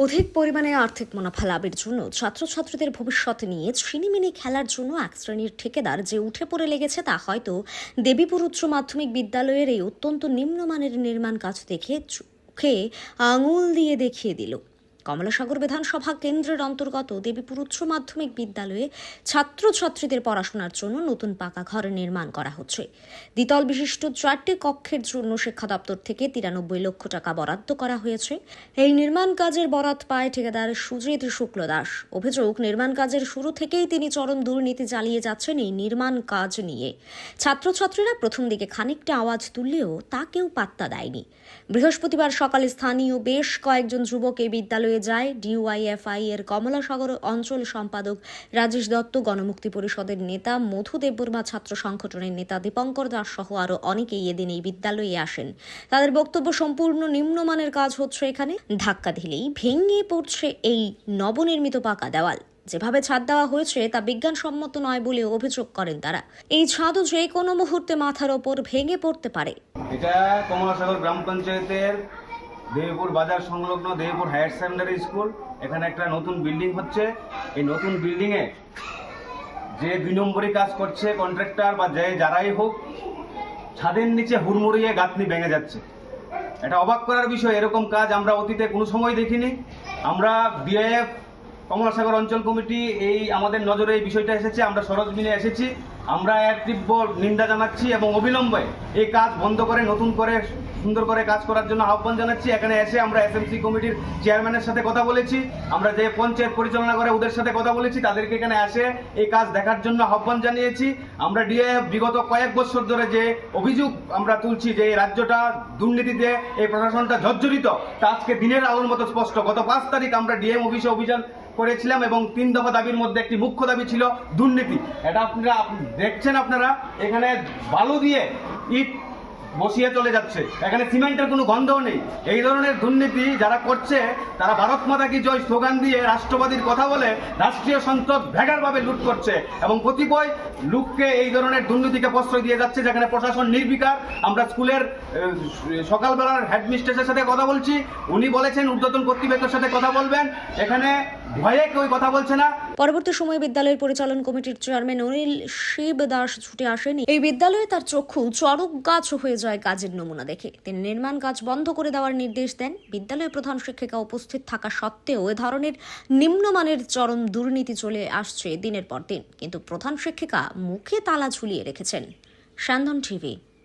অধিক পরিমাণে আর্থিক মুনাফা লাভের জন্য ছাত্রছাত্রীদের ভবিষ্যৎ নিয়ে ছিনিমিনি খেলার জন্য এক শ্রেণীর ঠিকাদার যে উঠে পড়ে লেগেছে তা হয়তো দেবীপুর উচ্চ মাধ্যমিক বিদ্যালয়ের এই অত্যন্ত নিম্নমানের নির্মাণ কাজ দেখে চোখে আঙুল দিয়ে দেখিয়ে দিল। কমলাসাগর বিধানসভা কেন্দ্রের অন্তর্গত দেবীপুর উচ্চ মাধ্যমিক বিদ্যালয়ে ছাত্রছাত্রীদের পড়াশোনার জন্য নতুন পাকা ঘর নির্মাণ করা হচ্ছে। দ্বিতল বিশিষ্ট 4টি কক্ষের জন্য শিক্ষা দপ্তর থেকে 93 লক্ষ টাকা বরাদ্দ করা হয়েছে। এই নির্মাণ কাজের বরাত পায় ঠিকাদার সুজিত শুক্ল দাস। অভিযোগ, নির্মাণ কাজের শুরু থেকেই তিনি চরম দুর্নীতি চালিয়ে যাচ্ছেন এই নির্মাণ কাজ নিয়ে। ছাত্রছাত্রীরা প্রথম দিকে খানিকটা আওয়াজ তুললেও তা কেউ পাত্তা দেয়নি। বৃহস্পতিবার সকালে স্থানীয় বেশ কয়েকজন যুবক এই বিদ্যালয়ে যায়। ডিওয়াইএফআই এর কমলাসাগর অঞ্চল সম্পাদক রাজেশ দত্ত, গণমুক্তি পরিষদের নেতা মধু দেববর্মা, ছাত্র সংগঠনের নেতা দীপঙ্কর দাস সহ আরো অনেকেই এদিন এই বিদ্যালয়ে আসেন। তাদের বক্তব্য, সম্পূর্ণ নিম্নমানের কাজ হচ্ছে এখানে। ধাক্কা দিলেই ভেঙে পড়ছে এই নবনির্মিত পাকা দেওয়াল। যেভাবে ছাদ দেওয়া হয়েছে তা বিজ্ঞানসম্মত নয় বলে অভিযোগ করেন তারা। এই ছাদও যে কোনো মুহূর্তে মাথার ওপর ভেঙে পড়তে পারে। এটা কমলাসাগর গ্রাম পঞ্চায়েতের দেবীপুর বাজার সংলগ্ন দেবীপুর হায়ার সেকেন্ডারি স্কুল। এখানে একটা নতুন বিল্ডিং হচ্ছে। এই নতুন বিল্ডিংয়ে যে 2 নম্বরই কাজ করছে কন্ট্রাক্টর বা যারাই হোক, ছাদের নিচে হুড়মুড়িয়ে গাঁথনি ভেঙে যাচ্ছে। এটা অবাক করার বিষয়, এরকম কাজ আমরা অতীতে কোনো সময় দেখিনি। আমরা বিআইএফ কমলাসাগর অঞ্চল কমিটি আমাদের নজরে এই বিষয়টা এসেছে, আমরা সরজমিনে এসেছি। আমরা এর তীব্র নিন্দা জানাচ্ছি এবং অবিলম্বে এই কাজ বন্ধ করে নতুন করে সুন্দর করে কাজ করার জন্য আহ্বান জানাচ্ছি। এখানে এসে আমরা এসএমসি কমিটির চেয়ারম্যানের সাথে কথা বলেছি, আমরা যে পঞ্চায়েত পরিচালনা করে ওদের সাথে কথা বলেছি, তাদেরকে এখানে এসে এই কাজ দেখার জন্য আহ্বান জানিয়েছি। আমরা ডিএফ বিগত কয়েক বছর ধরে যে অভিযোগ আমরা তুলছি যে এই রাজ্যটা দুর্নীতিতে, এই প্রশাসনটা জর্জরিত, তা আজকে দিনের আলোর মতো স্পষ্ট। গত 5 তারিখ আমরা ডিএম অফিসে অভিযান করেছিলাম এবং 3 দফা দাবির মধ্যে একটি মুখ্য দাবি ছিল দুর্নীতি। এটা আপনারা দেখছেন, আপনারা এখানে বালু দিয়ে ইট বসিয়ে চলে যাচ্ছে, এখানে সিমেন্টের কোনো গন্ধও নেই। এই ধরনের দুর্নীতি যারা করছে তারা ভারত মাতা কি জয় স্লোগান দিয়ে রাষ্ট্রবাদীর কথা বলে রাষ্ট্রীয় সম্পদ ভেগারভাবে লুট করছে এবং কতিপয় লোককে এই ধরনের দুর্নীতিকে প্রশ্রয় দিয়ে যাচ্ছে, যেখানে প্রশাসন নির্বিকার। আমরা স্কুলের সকালবেলার হেডমিস্ট্রেসের সাথে কথা বলছি, উনি বলেছেন ঊর্ধ্বতন কর্তৃপক্ষের সাথে কথা বলবেন। এখানে ভয়ে কেউ কথা বলছে না। পরবর্তী সময়ে বিদ্যালয়ের পরিচালন কমিটির চেয়ারম্যান অনিল শিব দাস ছুটে আসেন। এই বিদ্যালয়ে তার চক্ষু চড়ক গাছ হয়ে যায় কাজের নমুনা দেখে। তিনি নির্মাণ কাজ বন্ধ করে দেওয়ার নির্দেশ দেন। বিদ্যালয়ের প্রধান শিক্ষিকা উপস্থিত থাকা সত্ত্বেও এ ধরনের নিম্নমানের চরম দুর্নীতি চলে আসছে দিনের পর দিন, কিন্তু প্রধান শিক্ষিকা মুখে তালা ঝুলিয়ে রেখেছেন। স্যান্দন টিভি।